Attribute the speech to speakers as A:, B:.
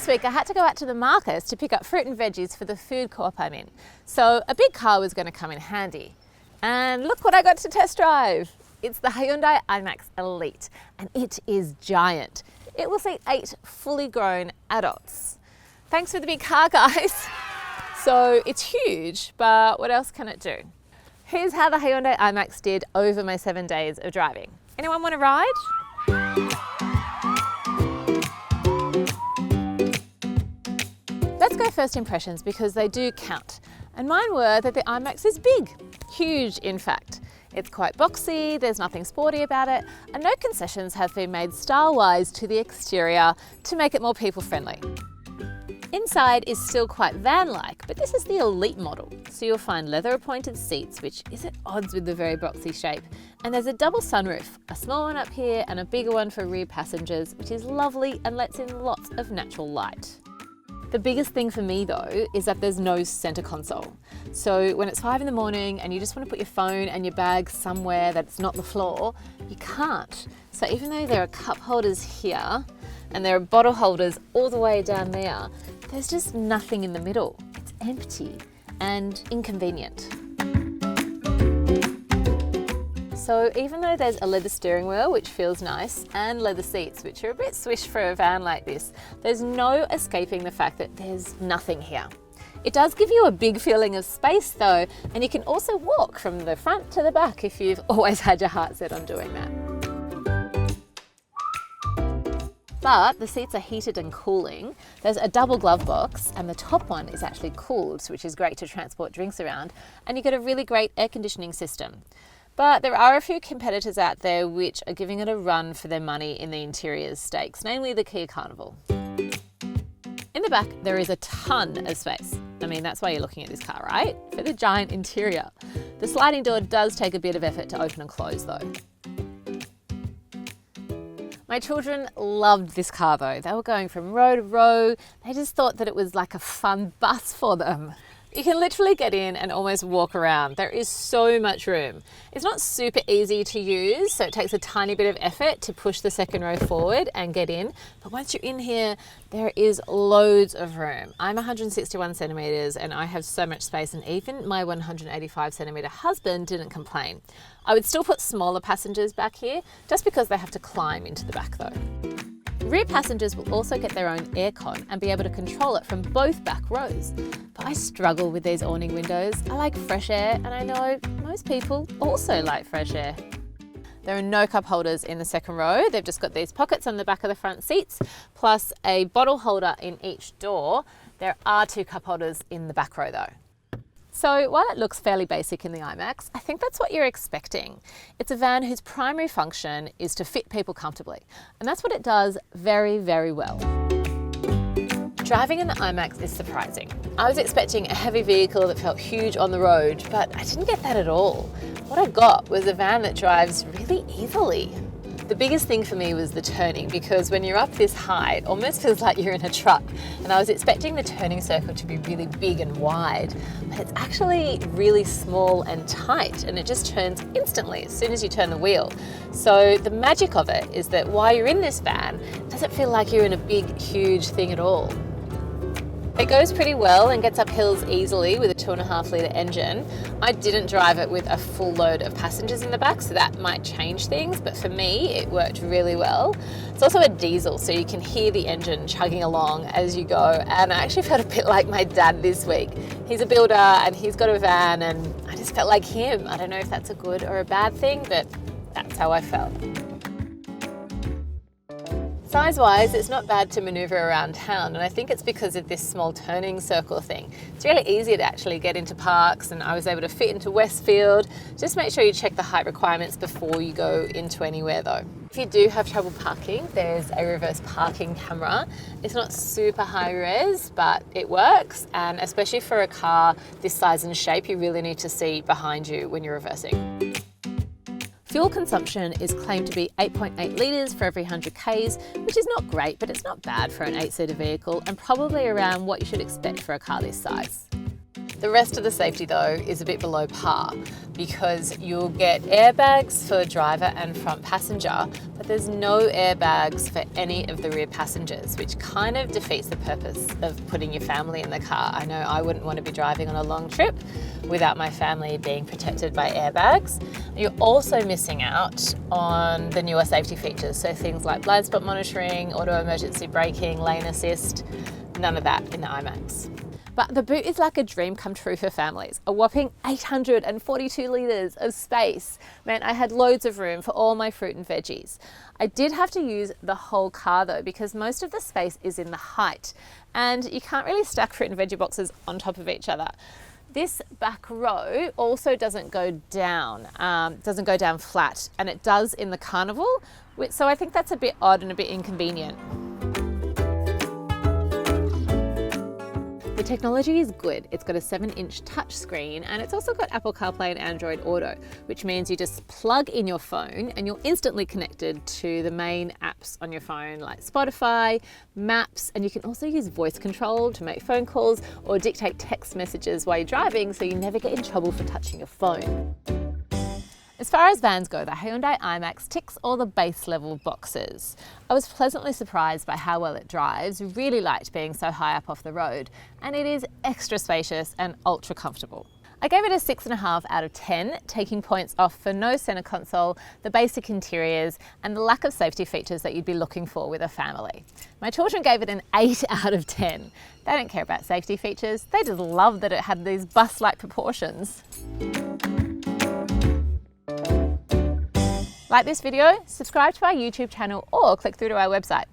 A: this week I had to go out to the markets to pick up fruit and veggies for the food co-op I'm in. So a big car was going to come in handy. And look what I got to test drive. It's the Hyundai iMax Elite, and it is giant. It will seat 8 fully grown adults. Thanks for the big car, guys. So it's huge, but what else can it do? Here's how the Hyundai iMax did over my 7 days of driving. Anyone want to ride? Let's go first impressions because they do count. And mine were that the iMax is big, huge in fact. It's quite boxy, there's nothing sporty about it, and no concessions have been made style-wise to the exterior to make it more people-friendly. Inside is still quite van-like, but this is the Elite model. So you'll find leather-appointed seats, which is at odds with the very boxy shape. And there's a double sunroof, a small one up here and a bigger one for rear passengers, which is lovely and lets in lots of natural light. The biggest thing for me though is that there's no center console. So when it's 5 in the morning and you just want to put your phone and your bag somewhere that's not the floor, you can't. So even though there are cup holders here and there are bottle holders all the way down there, there's just nothing in the middle. It's empty and inconvenient. So even though there's a leather steering wheel, which feels nice, and leather seats, which are a bit swish for a van like this, there's no escaping the fact that there's nothing here. It does give you a big feeling of space though, and you can also walk from the front to the back if you've always had your heart set on doing that. But the seats are heated and cooling. There's a double glove box and the top one is actually cooled, which is great to transport drinks around, and you get a really great air conditioning system. But there are a few competitors out there which are giving it a run for their money in the interiors stakes, namely the Kia Carnival. In the back, there is a ton of space. I mean, that's why you're looking at this car, right? For the giant interior. The sliding door does take a bit of effort to open and close though. My children loved this car though. They were going from row to row. They just thought that it was like a fun bus for them. You can literally get in and almost walk around. There is so much room. It's not super easy to use, so it takes a tiny bit of effort to push the second row forward and get in. But once you're in here, there is loads of room. I'm 161 centimeters and I have so much space, and even my 185 centimeter husband didn't complain. I would still put smaller passengers back here just because they have to climb into the back though. Rear passengers will also get their own aircon and be able to control it from both back rows. But I struggle with these awning windows. I like fresh air, and I know most people also like fresh air. There are no cup holders in the second row. They've just got these pockets on the back of the front seats, plus a bottle holder in each door. There are 2 cup holders in the back row though. So while it looks fairly basic in the iMax, I think that's what you're expecting. It's a van whose primary function is to fit people comfortably, and that's what it does very, very well. Driving in the iMax is surprising. I was expecting a heavy vehicle that felt huge on the road, but I didn't get that at all. What I got was a van that drives really easily. The biggest thing for me was the turning, because when you're up this high, it almost feels like you're in a truck. And I was expecting the turning circle to be really big and wide, but it's actually really small and tight, and it just turns instantly as soon as you turn the wheel. So the magic of it is that while you're in this van, it doesn't feel like you're in a big, huge thing at all. It goes pretty well and gets up hills easily with a 2.5 litre engine. I didn't drive it with a full load of passengers in the back, so that might change things, but for me, it worked really well. It's also a diesel, so you can hear the engine chugging along as you go, and I actually felt a bit like my dad this week. He's a builder and he's got a van, and I just felt like him. I don't know if that's a good or a bad thing, but that's how I felt. Size-wise, it's not bad to manoeuvre around town, and I think it's because of this small turning circle thing. It's really easy to actually get into parks, and I was able to fit into Westfield. Just make sure you check the height requirements before you go into anywhere though. If you do have trouble parking, there's a reverse parking camera. It's not super high res, but it works, and especially for a car this size and shape, you really need to see behind you when you're reversing. Fuel consumption is claimed to be 8.8 litres for every 100 Ks, which is not great, but it's not bad for an 8-seater vehicle and probably around what you should expect for a car this size. The rest of the safety though is a bit below par because you'll get airbags for driver and front passenger, but But there's no airbags for any of the rear passengers, which kind of defeats the purpose of putting your family in the car. I know I wouldn't want to be driving on a long trip without my family being protected by airbags. You're also missing out on the newer safety features, so things like blind spot monitoring, auto emergency braking, lane assist, none of that in the iMax. But the boot is like a dream come true for families. A whopping 842 litres of space meant I had loads of room for all my fruit and veggies. I did have to use the whole car though, because most of the space is in the height and you can't really stack fruit and veggie boxes on top of each other. This back row also doesn't go down flat, and it does in the Carnival, so I think that's a bit odd and a bit inconvenient. The technology is good. It's got a 7-inch touchscreen and it's also got Apple CarPlay and Android Auto, which means you just plug in your phone and you're instantly connected to the main apps on your phone like Spotify, Maps, and you can also use voice control to make phone calls or dictate text messages while you're driving, so you never get in trouble for touching your phone. As far as vans go, the Hyundai iMax ticks all the base level boxes. I was pleasantly surprised by how well it drives, really liked being so high up off the road, and it is extra spacious and ultra comfortable. I gave it a 6.5 out of 10, taking points off for no centre console, the basic interiors, and the lack of safety features that you'd be looking for with a family. My children gave it an 8 out of 10. They don't care about safety features, they just love that it had these bus-like proportions. Like this video, subscribe to our YouTube channel or click through to our website.